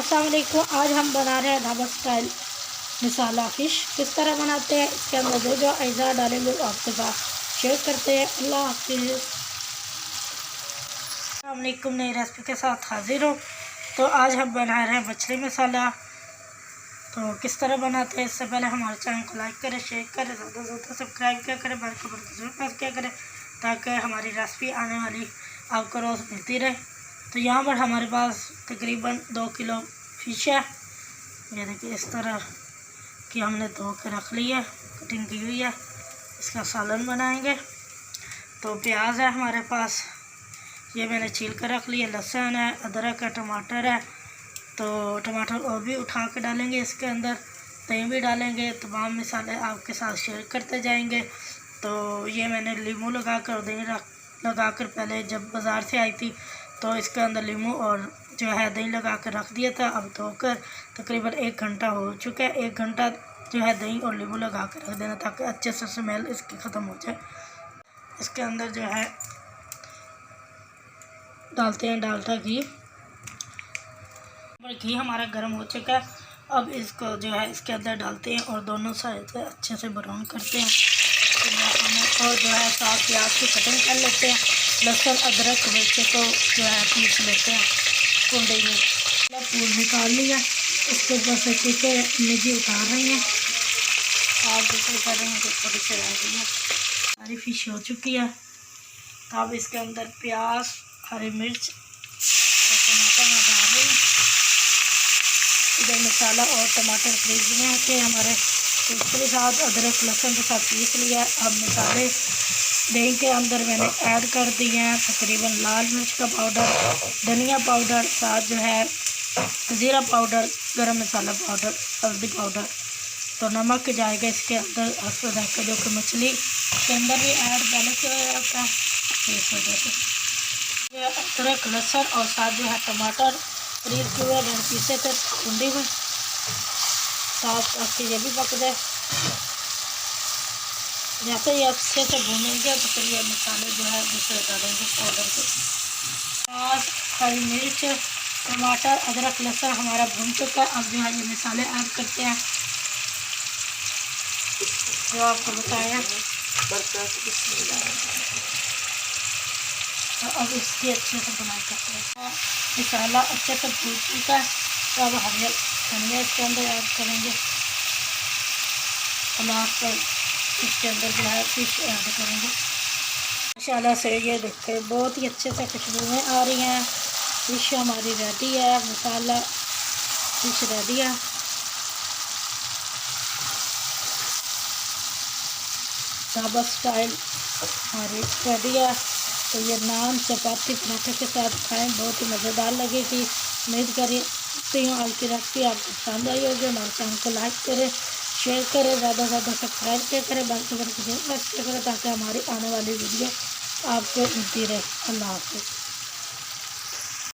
अस्सलाम वालेकुम। आज हम बना रहे हैं ढाबा स्टाइल मसाला फ़िश। किस तरह बनाते हैं, इसके अंदर जो जो अज़ा डालेंगे वो आपके साथ शेयर करते हैं। अल्लाह हाफ़िज़। अस्सलाम वालेकुम, नई रेसिपी के साथ हाज़िर हो। तो आज हम बना रहे हैं मछली मसाला। तो किस तरह बनाते हैं, इससे पहले हमारे चैनल को लाइक करें, शेयर करें, ज़्यादा से ज़्यादा सब्सक्राइब क्या करें, बेल को ज़रूर प्रेस किया करें ताकि हमारी रेसिपी आने वाली आपको रोज़ मिलती रहे। तो यहाँ पर हमारे पास तकरीबन 2 किलो फ़िश है। ये देखिए इस तरह कि हमने धो के रख ली है, कटिंग की हुई है। इसका सालन बनाएंगे। तो प्याज है हमारे पास, ये मैंने छील कर रख लिया। लहसुन है, अदरक है, टमाटर है। तो टमाटर और भी उठा के डालेंगे इसके अंदर, दही भी डालेंगे। तमाम मसाले आपके साथ शेयर करते जाएंगे। तो ये मैंने लीमू लगा कर, दही लगा कर पहले जब बाज़ार से आई थी तो इसके अंदर लीमू और जो है दही लगा कर रख दिया था। अब धोकर तकरीबन 1 घंटा हो चुका है। 1 घंटा जो है दही और लीमू लगा कर रख देना ताकि अच्छे से स्मेल इसकी ख़त्म हो जाए। इसके अंदर जो है डालते हैं डालडा घी। घी हमारा गर्म हो चुका है। अब इसको जो है इसके अंदर डालते हैं और दोनों साइड से अच्छे से ब्राउन करते हैं। और जो है साथ प्याज की कटिंग कर लेते हैं। लहसुन अदरक मिर्च को जो है पीस लेते हैं कुंडे में। फूल निकाल लिया, इसके ऊपर से चीके निजी उतार रही हैं। आप दूसरे कर रहे हैं तो थोड़ी सी रह गई है। सारी फिश हो चुकी है। तो अब इसके अंदर प्याज, हरी मिर्च और टमाटर में डाल रही हैं। इधर मसाला और टमाटर फ्रीज में आते हैं हमारे, तो इसके साथ अदरक लहसुन के साथ पीस लिया। अब मसाले दही के अंदर मैंने ऐड कर दिए हैं। तकरीबन लाल मिर्च का पाउडर, धनिया पाउडर, साथ जो है ज़ीरा पाउडर, गरम मसाला पाउडर, हल्दी पाउडर। तो नमक जाएगा इसके अंदर हस्ब ज़ायक़ा, जो कि मछली के अंदर भी ऐड पहले से हो जाता है। इस वजह से ये अदरक लहसुन और साथ जो है टमाटर फ्रीज किए हुए मैंने पीसे थे कुंडी में, साथ आपके ये भी पक जाए। जैसे ही अच्छे से भूनेंगे तो फिर ये मसाले जो है दूसरे डालेंगे पाउडर के। प्याज, हरी मिर्च, टमाटर, अदरक लहसुन हमारा भून चुका है। अब जो है ये मसाले ऐड करते हैं जो आपको बताया। तो अब इसकी अच्छे से बुनाई करते हैं। मसाला अच्छे से भून चुका है। तो अब हरी धनिया इसके अंदर ऐड करेंगे। लास्ट पर इसके अंदर जो है फिश ऐड करेंगे। माशाल्लाह से ये देखते बहुत ही अच्छे से खुशबुएँ आ रही हैं। फिश हमारी रेडी है, मसाला फिश रेडी है। ढाबा स्टाइल हमारी रेडी है। तो ये नान, चपाती, पराठे के साथ खाएं, बहुत ही मज़ेदार लगेगी। उम्मीद करती हूँ आज की रेसिपी आपको पसंद आई होगी। हमारे चैनल को लाइक करें, शेयर करें, ज़्यादा से ज़्यादा सब्सक्राइब क्या करें, बेल के बटन को जरूर प्रेस करें ताकि हमारी आने वाली वीडियो आपको मिलती रहे। अल्लाह हाफ़िज़।